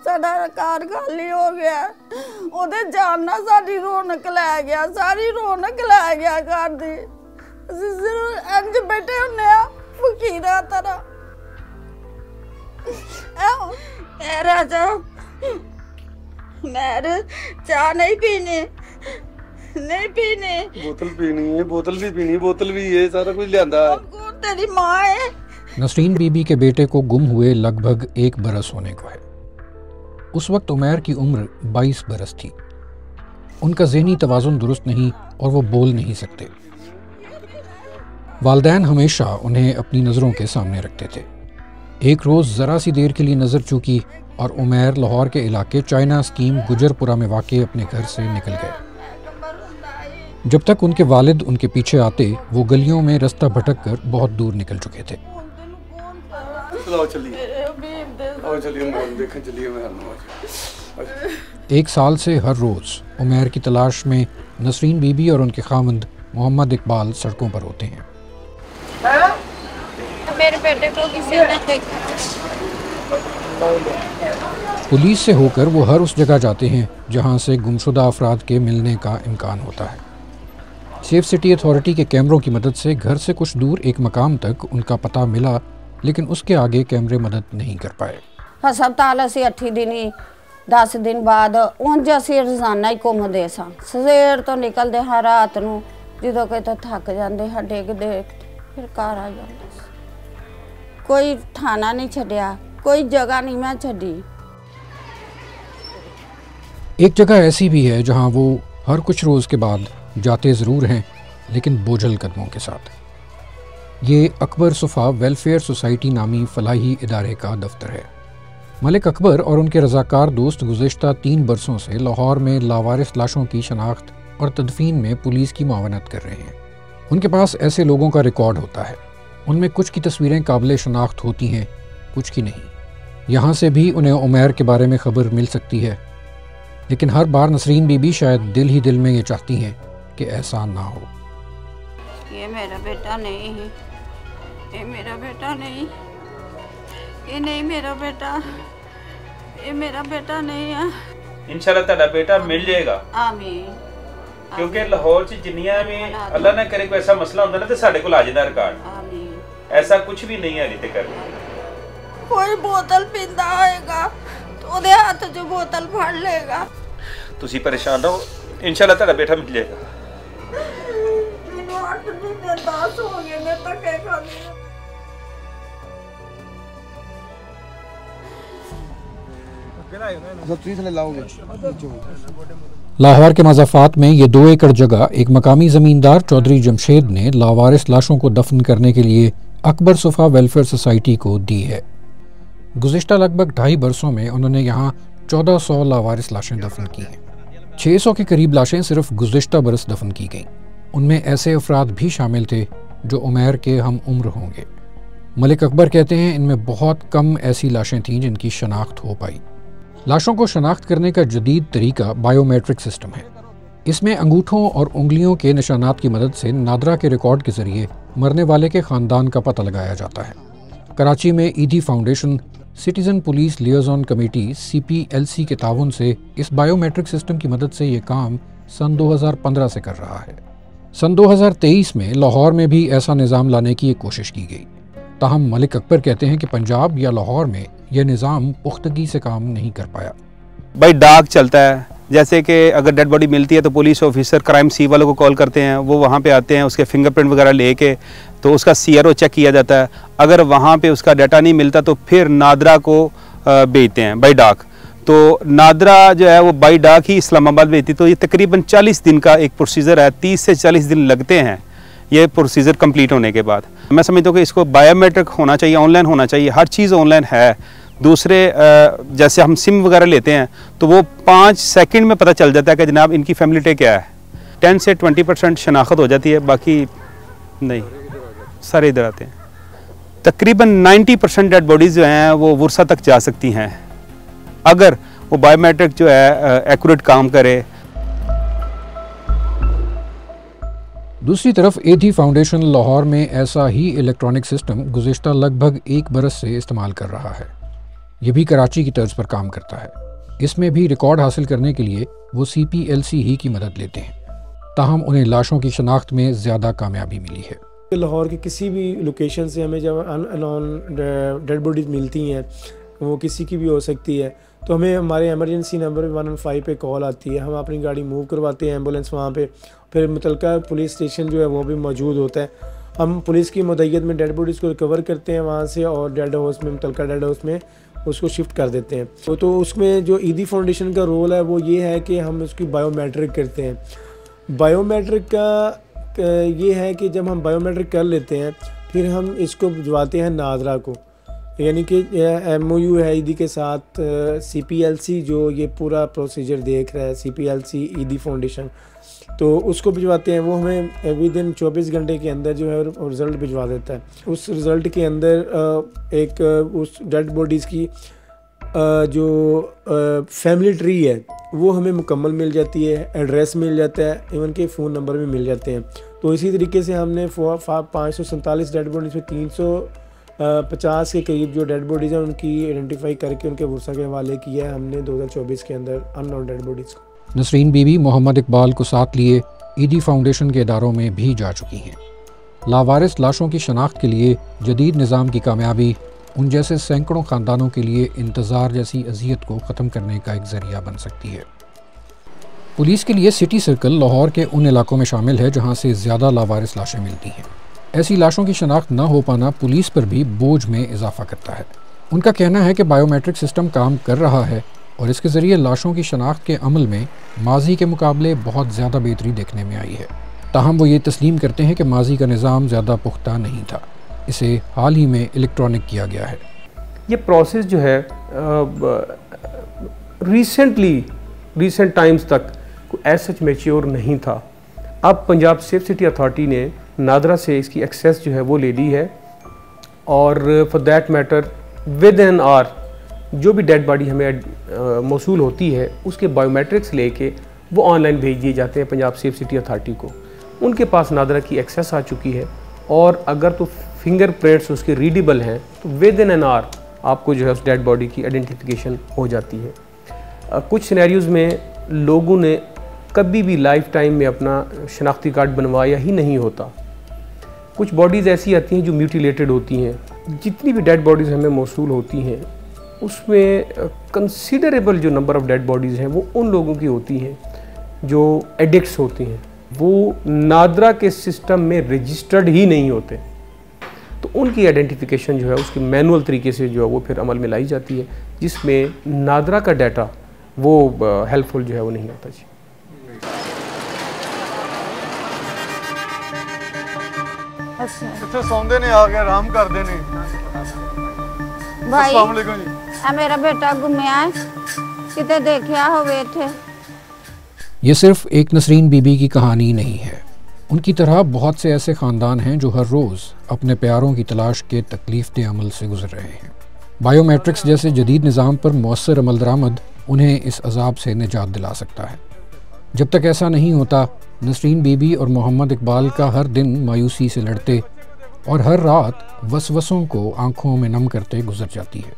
साडा घर खाली हो गया, ओदे जाना साडी रौनक लै गया, सारी रौनक लै गया घर दी। असीं सिर्फ इंज बैठे हुन्ने आ फकीरा तरह। राजा मैं चाह नहीं पीनी, नहीं पीनी, बोतल पीनी है, बोतल भी पीनी, बोतल भी ये सारा कुछ लियांदा है। तेरी माँ है। नसरीन बीबी के बेटे को गुम हुए लगभग 1 बरस होने को है। उस वक्त उमैर की उम्र 22 बरस थी। उनका ज़हनी तवाज़ुन दुरुस्त नहीं और वो बोल नहीं सकते। वालिदैन हमेशा उन्हें अपनी नज़रों के सामने रखते थे। एक रोज़ ज़रा सी देर के लिए नज़र चूकी और उमैर लाहौर के इलाके चाइना स्कीम गुजरपुरा में वाक़े अपने घर से निकल गए। जब तक उनके वालिद उनके पीछे आते वो गलियों में रास्ता भटक कर बहुत दूर निकल चुके थे। एक साल से हर रोज़ उमैर की तलाश में नसरीन बीबी और उनके खामंद मोहम्मद इकबाल सड़कों पर होते हैं। मेरे बेटे को किसी ने पुलिस से होकर वो हर उस जगह जाते हैं जहां से गुमशुदा अफराद के मिलने का इम्कान होता है। सेफ सिटी अथॉरिटी के कैमरों की मदद से घर से कुछ दूर एक मकाम तक उनका पता मिला, लेकिन उसके आगे कैमरे मदद नहीं कर पाए। हस्पताल असी 8 दिन 10 दिन बाद उंज असी रोजाना ही घूमते सां। सवेर तो निकलते हाँ, रात नूं जो कितों थक जाते हाँ डिगदे फिर घर आ जाते। कोई थाना नहीं छड्डिया, कोई जगह नहीं मैं छड्डी। एक जगह ऐसी भी है जहां वो हर कुछ रोज़ के बाद जाते ज़रूर हैं, लेकिन बोझल कदमों के साथ। ये अकबर सुफ़ा वेलफेयर सोसाइटी नामी फलाही इदारे का दफ्तर है। मलिक अकबर और उनके रज़ाकार दोस्त गुज़िश्ता 3 बरसों से लाहौर में लावारिस लाशों की शनाख्त और तदफीन में पुलिस की मुआवनत कर रहे हैं। उनके पास ऐसे लोगों का रिकॉर्ड होता है। उनमें कुछ की तस्वीरें काबिल शनाख्त होती हैं, कुछ की नहीं। यहाँ से भी उन्हें उमैर के बारे में ख़बर मिल सकती है, लेकिन हर बार नसरीन बीबी शायद दिल ही दिल में ये चाहती हैं कि ऐसा ना हो। ये मेरा बेटा नहीं है, ये मेरा बेटा नहीं, ये नहीं मेरा बेटा, ये मेरा बेटा नहीं है। इंशाल्लाह तेरा बेटा मिल जाएगा। आमीन। क्योंकि लाहौर च जिन्नियां भी अल्लाह ने करे कोई ऐसा मसला होंदा ना ते साडे कोल आ जांदा रिकॉर्ड। आमीन। ऐसा कुछ भी नहीं है अभी तक। कोई बोतल पींदा होएगा तो ओदे हाथ च बोतल फड़ लेगा। तुसी परेशान ना हो, इंशाल्लाह तेरा बेटा मिल जाएगा। मैनू 8 दिन 10 हो गए मैं धक्के खाने। लाहौर के मज़ाफ़ात में ये 2 एकड़ जगह एक मकामी ज़मींदार चौधरी जमशेद ने लावारिस लाशों को दफन करने के लिए अकबर सुफ़ा वेलफेयर सोसाइटी को दी है। गुज़िश्ता लगभग 2.5 बरसों में उन्होंने यहाँ 1400 लावारिस लाशें दफन की हैं। 600 के करीब लाशें सिर्फ गुज़िश्ता बरस दफन की गईं। उनमें ऐसे अफराद भी शामिल थे जो उमैर के हम उम्र होंगे। मलिक अकबर कहते हैं इनमें बहुत कम ऐसी लाशें थीं जिनकी शनाख्त हो पाई। लाशों को शनाख्त करने का जदीद तरीका बायोमेट्रिक सिस्टम है। इसमें अंगूठों और उंगलियों के निशानात की मदद से नादरा के रिकॉर्ड के ज़रिए मरने वाले के ख़ानदान का पता लगाया जाता है। कराची में Edhi foundation citizen police liaison committee CPLC के ताउन से इस बायोमेट्रिक सिस्टम की मदद से ये काम सन 2015 से कर रहा है। सन 2023 में लाहौर में भी ऐसा निज़ाम लाने की एक कोशिश की गई। ताहम मलिक अकबर कहते हैं कि पंजाब या लाहौर में यह निज़ाम पुख्तगी से काम नहीं कर पाया। भाई डाक चलता है, जैसे कि अगर डेड बॉडी मिलती है तो पुलिस ऑफिसर क्राइम सी वालों को कॉल करते हैं, वो वहाँ पे आते हैं, उसके फिंगरप्रिंट वगैरह लेके तो उसका CRO चेक किया जाता है। अगर वहाँ पे उसका डाटा नहीं मिलता तो फिर नादरा को भेजते हैं बाई डाक। तो नादरा जो है वो बाई डाक ही इस्लामाबाद भेजती। तो ये तकरीबन 40 दिन का एक प्रोसीजर है, 30 से 40 दिन लगते हैं ये प्रोसीजर कंप्लीट होने के बाद। मैं समझता हूँ कि इसको बायोमेट्रिक होना चाहिए, ऑनलाइन होना चाहिए, हर चीज़ ऑनलाइन है। दूसरे जैसे हम सिम वगैरह लेते हैं तो वो 5 सेकंड में पता चल जाता है कि जनाब इनकी फैमिली ट्री क्या है। 10 से 20% शनाख्त हो जाती है, बाकी नहीं, सारे इधर आते हैं। तकरीबन 90% डेड बॉडीज़ जो हैं वो वर्सा तक जा सकती हैं अगर वो बायोमेट्रिक जो है एक्यूरेट काम करे। दूसरी तरफ एधी फाउंडेशन लाहौर में ऐसा ही इलेक्ट्रॉनिक सिस्टम गुज़िश्ता लगभग 1 बरस से इस्तेमाल कर रहा है। ये भी कराची की तर्ज पर काम करता है। इसमें भी रिकॉर्ड हासिल करने के लिए वो CPLC ही की मदद लेते हैं, ताहम उन्हें लाशों की शनाख्त में ज़्यादा कामयाबी मिली है। लाहौर की किसी भी लोकेशन से हमें जब अननोन डेड बॉडीज मिलती हैं, वो किसी की भी हो सकती है, तो हमें हमारे एमरजेंसी नंबर 115 पे कॉल आती है। हम अपनी गाड़ी मूव करवाते हैं, एम्बुलेंस वहाँ पे, फिर मुतलका पुलिस स्टेशन जो है वो भी मौजूद होता है। हम पुलिस की मुद्दत में डेड बॉडीज़ को रिकवर करते हैं वहाँ से, और डेड हाउस में, मुतलका डेड हाउस में उसको शिफ्ट कर देते हैं। तो उसमें जो ईदी फाउंडेशन का रोल है वो ये है कि हम उसकी बायोमेट्रिक करते हैं। बायोमेट्रिक का ये है कि जब हम बायोमेट्रिक कर लेते हैं, फिर हम इसको भिजवाते हैं नादरा को, यानी कि MOU है ईदी के साथ। CPLC जो ये पूरा प्रोसीजर देख रहा है, CPLC ईदी फाउंडेशन, तो उसको भिजवाते हैं। वो हमें विद इन 24 घंटे के अंदर जो है रिज़ल्ट भिजवा देता है। उस रिज़ल्ट के अंदर एक उस डेड बॉडीज़ की जो फैमिली ट्री है वो हमें मुकम्मल मिल जाती है, एड्रेस मिल जाता है, इवन के फ़ोन नंबर भी मिल जाते हैं। तो इसी तरीके से हमने 547 डेड बॉडीज़ में 350 के करीब जो डेड बॉडीज़ हैं उनकी आइडेंटिफाई करके उनके वर्सा के हवाले किया है हमने 2024 के अंदर अननोन डेड बॉडीज़ को। नसरीन बीबी मोहम्मद इकबाल को साथ लिए ईदी फाउंडेशन के इदारों में भी जा चुकी हैं। लावारिस लाशों की शनाख्त के लिए जदीद निज़ाम की कामयाबी उन जैसे सैकड़ों ख़ानदानों के लिए इंतज़ार जैसी अजियत को ख़त्म करने का एक ज़रिया बन सकती है। पुलिस के लिए सिटी सर्कल लाहौर के उन इलाकों में शामिल है जहाँ से ज़्यादा लावारिस लाशें मिलती हैं। ऐसी लाशों की शनाख्त न हो पाना पुलिस पर भी बोझ में इजाफा करता है। उनका कहना है कि बायोमेट्रिक सिस्टम काम कर रहा है और इसके ज़रिए लाशों की शनाख्त के अमल में माजी के मुकाबले बहुत ज़्यादा बेहतरी देखने में आई है। ताहम वो ये तस्लीम करते हैं कि माजी का निज़ाम ज़्यादा पुख्ता नहीं था, इसे हाल ही में इलेक्ट्रॉनिक किया गया है। ये प्रोसेस जो है रिसेंट टाइम्स तक एज सच मैच्योर नहीं था। अब पंजाब सेफ सिटी अथॉरिटी ने नादरा से इसकी एक्सेस जो है वो ले ली है, और for that matter with an hour जो भी डेड बॉडी हमें मौसूल होती है उसके बायोमेट्रिक्स लेके वो ऑनलाइन भेज दिए जाते हैं पंजाब सेफ सिटी अथॉरिटी को। उनके पास नादरा की एक्सेस आ चुकी है, और अगर तो फिंगरप्रिंट्स उसके रीडेबल हैं तो विद इन एन आवर आपको जो है उस डेड बॉडी की आइडेंटिफिकेशन हो जाती है। कुछ सिनेरियोज़ में लोगों ने कभी भी लाइफ टाइम में अपना शनाख्ती कार्ड बनवाया ही नहीं होता। कुछ बॉडीज़ ऐसी आती हैं जो म्यूटिलेटेड होती हैं। जितनी भी डेड बॉडीज़ हमें मौसूल होती हैं उसमें कंसीडरेबल जो नंबर ऑफ़ डेड बॉडीज़ हैं वो उन लोगों की होती हैं जो एडिक्ट्स होती हैं, वो नादरा के सिस्टम में रजिस्टर्ड ही नहीं होते। तो उनकी आइडेंटिफिकेशन जो है उसकी मैनुअल तरीके से जो है वो फिर अमल में लाई जाती है, जिसमें नादरा का डाटा वो हेल्पफुल जो है वो नहीं होता। जी ਇੱਥੇ ਸੌਂਦੇ ਨੇ ਆ ਕੇ ਆਰਾਮ ਕਰਦੇ ਨੇ। भाई अस्सलाम वालेकुम जी। आ मेरा बेटा घूमया है, किते देखा होवे इत्थे। ये सिर्फ एक नसरीन बीबी की कहानी नहीं है। उनकी तरह बहुत से ऐसे ख़ानदान हैं जो हर रोज़ अपने प्यारों की तलाश के तकलीफ़देह अमल से गुजर रहे हैं। बायोमेट्रिक्स जैसे जदीद निज़ाम पर मौसर अमल दरामद उन्हें इस अजाब से निजात दिला सकता है। जब तक ऐसा नहीं होता, नसरीन बीबी और मोहम्मद इकबाल का हर दिन मायूसी से लड़ते और हर रात वसवसों को आंखों में नम करते गुजर जाती है।